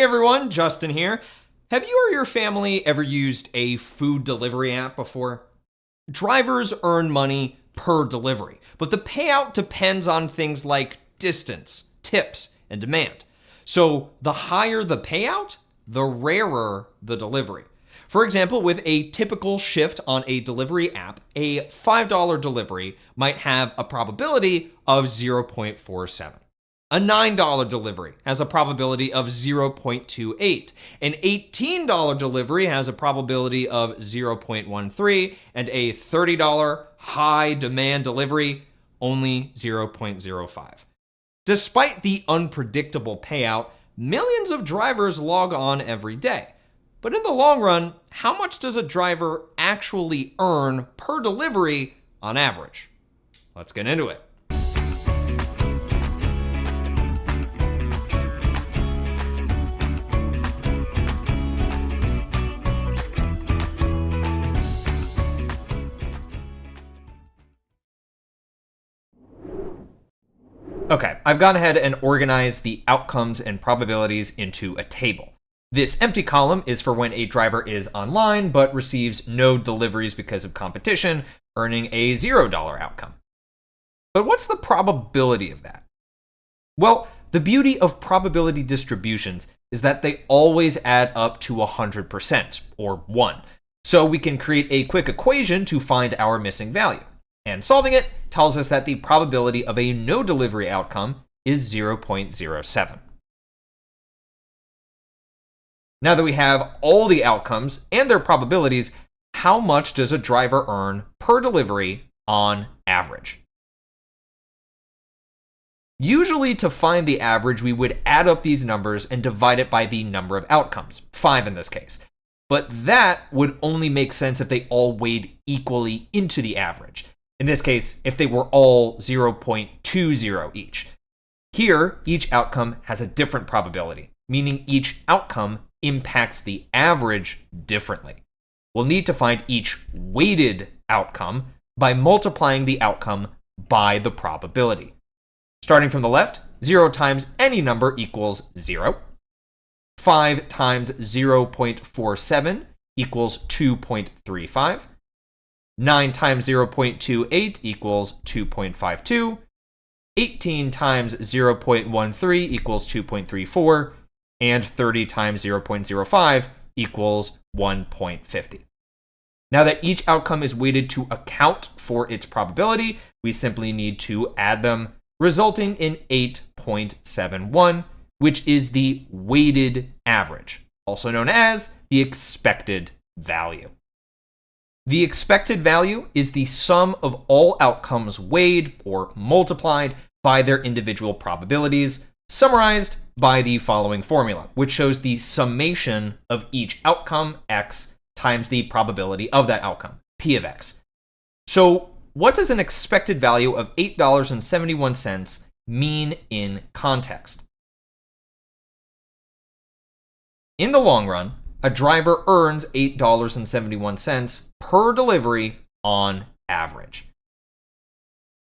everyone, Justin here. Have you or your family ever used a food delivery app before? Drivers earn money per delivery, but the payout depends on things like distance, tips, and demand. So the higher the payout, the rarer the delivery. For example, with a typical shift on a delivery app, a $5 delivery might have a probability of 0.47. A $9 delivery has a probability of 0.28. An $18 delivery has a probability of 0.13, and a $30 high demand delivery only 0.05. Despite the unpredictable payout, millions of drivers log on every day. But in the long run, how much does a driver actually earn per delivery on average? Let's get into it. Okay, I've gone ahead and organized the outcomes and probabilities into a table. This empty column is for when a driver is online but receives no deliveries because of competition, earning a $0 outcome. But what's the probability of that? Well, the beauty of probability distributions is that they always add up to 100%, or 1. So we can create a quick equation to find our missing value. And solving it tells us that the probability of a no delivery outcome is 0.07. Now that we have all the outcomes and their probabilities, how much does a driver earn per delivery on average? Usually to find the average, we would add up these numbers and divide it by the number of outcomes, 5 in this case. But that would only make sense if they all weighed equally into the average. In this case, if they were all 0.20 each. Here, each outcome has a different probability, meaning each outcome impacts the average differently. We'll need to find each weighted outcome by multiplying the outcome by the probability. Starting from the left, 0 times any number equals 0. 5 times 0.47 equals 2.35. 9 times 0.28 equals 2.52. 18 times 0.13 equals 2.34. And 30 times 0.05 equals 1.50. Now that each outcome is weighted to account for its probability, we simply need to add them, resulting in 8.71, which is the weighted average, also known as the expected value. The expected value is the sum of all outcomes weighed or multiplied by their individual probabilities, summarized by the following formula, which shows the summation of each outcome, x, times the probability of that outcome, p of x. So what does an expected value of $8.71 mean in context? In the long run, a driver earns $8.71 per delivery on average.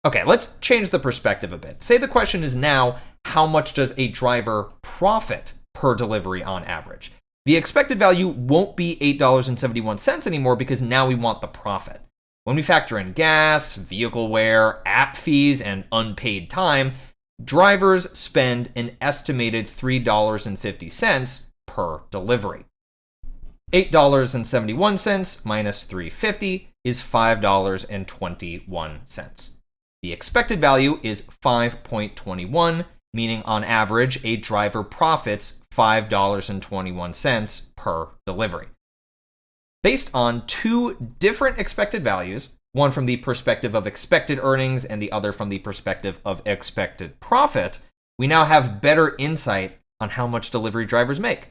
Okay, let's change the perspective a bit. Say the question is now, how much does a driver profit per delivery on average? The expected value won't be $8.71 anymore because now we want the profit. When we factor in gas, vehicle wear, app fees, and unpaid time, drivers spend an estimated $3.50 per delivery. $8.71 minus $3.50 is $5.21. The expected value is 5.21, meaning on average, a driver profits $5.21 per delivery. Based on two different expected values, one from the perspective of expected earnings and the other from the perspective of expected profit, we now have better insight on how much delivery drivers make.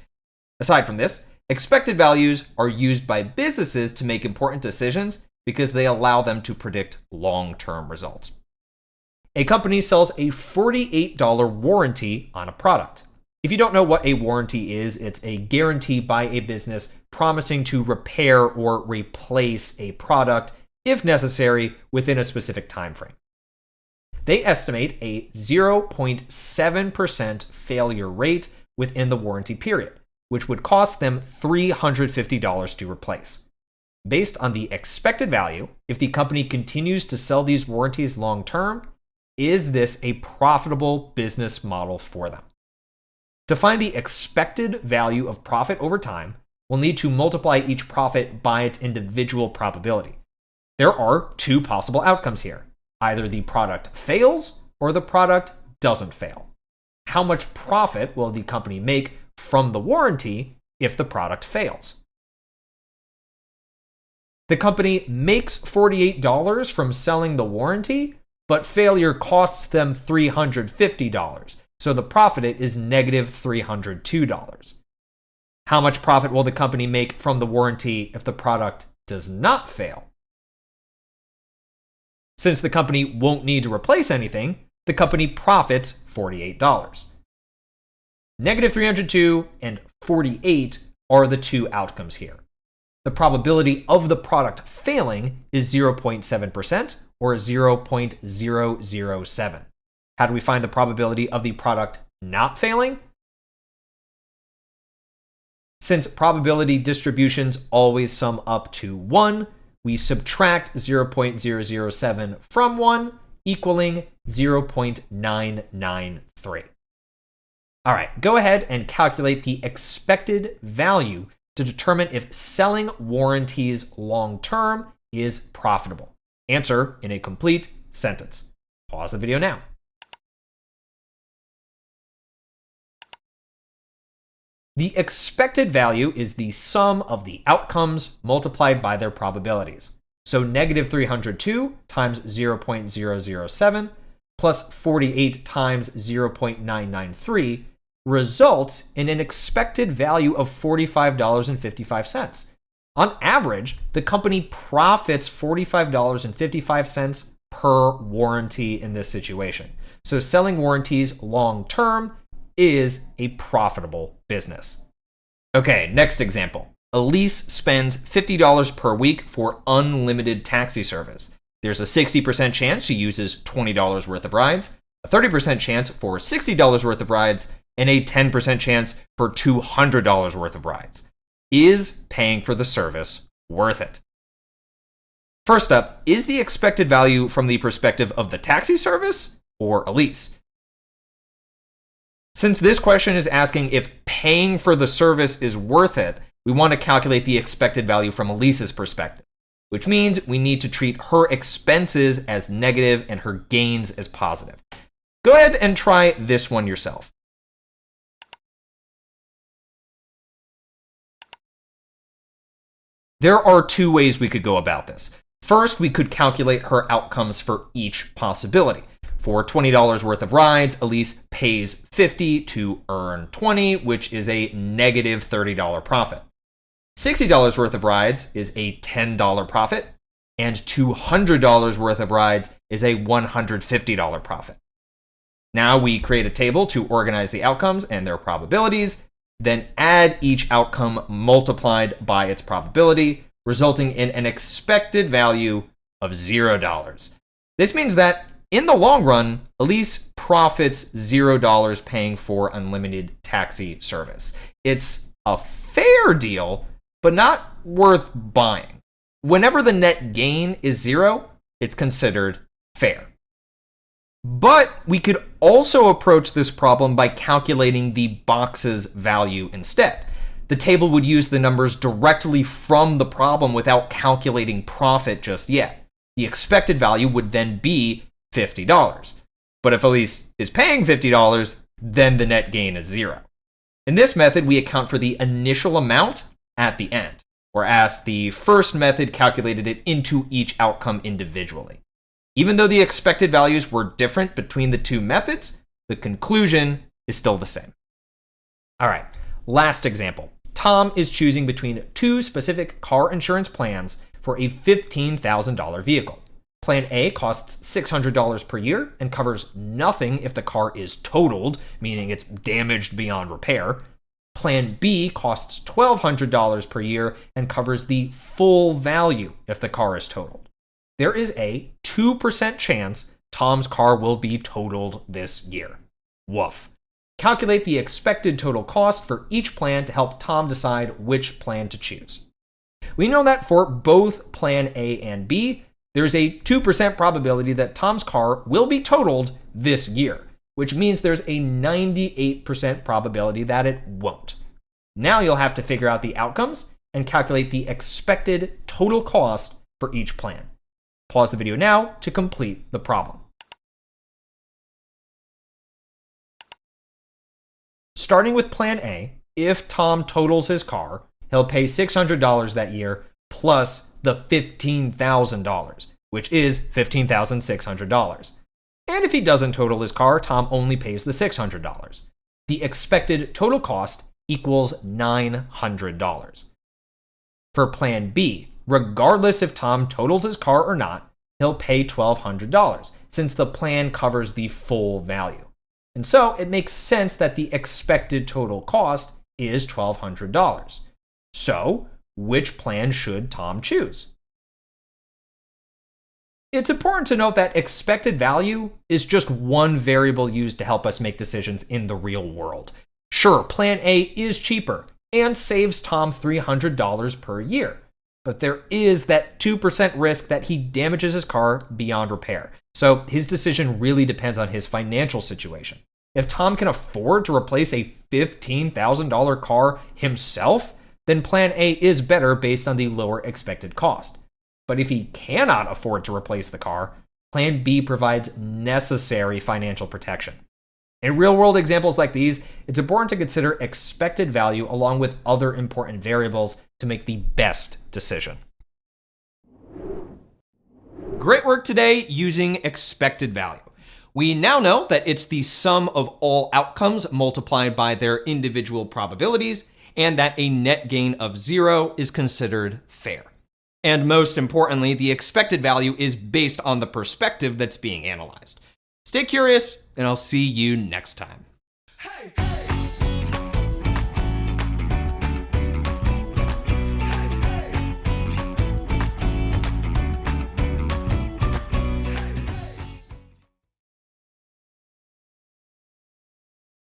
Aside from this, expected values are used by businesses to make important decisions because they allow them to predict long-term results. A company sells a $48 warranty on a product. If you don't know what a warranty is, it's a guarantee by a business promising to repair or replace a product, if necessary, within a specific time frame. They estimate a 0.7% failure rate within the warranty period, which would cost them $350 to replace. Based on the expected value, if the company continues to sell these warranties long term, is this a profitable business model for them? To find the expected value of profit over time, we'll need to multiply each profit by its individual probability. There are two possible outcomes here. Either the product fails or the product doesn't fail. How much profit will the company make from the warranty if the product fails? The company makes $48 from selling the warranty, but failure costs them $350, so the profit is negative $302. How much profit will the company make from the warranty if the product does not fail? Since the company won't need to replace anything, the company profits $48. Negative 302 and 48 are the two outcomes here. The probability of the product failing is 0.7% or 0.007. How do we find the probability of the product not failing? Since probability distributions always sum up to 1, we subtract 0.007 from 1, equaling 0.993. All right, go ahead and calculate the expected value to determine if selling warranties long-term is profitable. Answer in a complete sentence. Pause the video now. The expected value is the sum of the outcomes multiplied by their probabilities. So negative 302 times 0.007 plus 48 times 0.993 results in an expected value of $45.55. On average, the company profits $45.55 per warranty in this situation. So selling warranties long term is a profitable business. Okay, next example. Elise spends $50 per week for unlimited taxi service. There's a 60% chance she uses $20 worth of rides, a 30% chance for $60 worth of rides, and a 10% chance for $200 worth of rides. Is paying for the service worth it? First up, is the expected value from the perspective of the taxi service or Elise? Since this question is asking if paying for the service is worth it, we want to calculate the expected value from Elise's perspective, which means we need to treat her expenses as negative and her gains as positive. Go ahead and try this one yourself. There are two ways we could go about this. First, we could calculate her outcomes for each possibility. For $20 worth of rides, Elise pays $50 to earn $20, which is a negative $30 profit. $60 worth of rides is a $10 profit, and $200 worth of rides is a $150 profit. Now we create a table to organize the outcomes and their probabilities, then add each outcome multiplied by its probability, resulting in an expected value of $0. This means that in the long run, Elise profits $0 paying for unlimited taxi service. It's a fair deal, but not worth buying. Whenever the net gain is 0, it's considered fair. But we could also approach this problem by calculating the box's value instead. The table would use the numbers directly from the problem without calculating profit just yet. The expected value would then be $50. But if Elise is paying $50, then the net gain is 0. In this method, we account for the initial amount at the end, whereas the first method calculated it into each outcome individually. Even though the expected values were different between the two methods, the conclusion is still the same. All right, last example. Tom is choosing between two specific car insurance plans for a $15,000 vehicle. Plan A costs $600 per year and covers nothing if the car is totaled, meaning it's damaged beyond repair. Plan B costs $1,200 per year and covers the full value if the car is totaled. There is a 2% chance Tom's car will be totaled this year. Woof. Calculate the expected total cost for each plan to help Tom decide which plan to choose. We know that for both Plan A and B, there's a 2% probability that Tom's car will be totaled this year, which means there's a 98% probability that it won't. Now you'll have to figure out the outcomes and calculate the expected total cost for each plan. Pause the video now to complete the problem. Starting with Plan A, if Tom totals his car, he'll pay $600 that year plus the $15,000, which is $15,600. And if he doesn't total his car, Tom only pays the $600. The expected total cost equals $900. For Plan B, regardless if Tom totals his car or not, he'll pay $1,200 since the plan covers the full value. And so it makes sense that the expected total cost is $1,200. So, which plan should Tom choose? It's important to note that expected value is just one variable used to help us make decisions in the real world. Sure, Plan A is cheaper and saves Tom $300 per year, but there is that 2% risk that he damages his car beyond repair. So his decision really depends on his financial situation. If Tom can afford to replace a $15,000 car himself, then Plan A is better based on the lower expected cost. But if he cannot afford to replace the car, Plan B provides necessary financial protection. In real-world examples like these, it's important to consider expected value along with other important variables to make the best decision. Great work today using expected value. We now know that it's the sum of all outcomes multiplied by their individual probabilities, and that a net gain of 0 is considered fair. And most importantly, the expected value is based on the perspective that's being analyzed. Stay curious, and I'll see you next time. Hey, hey.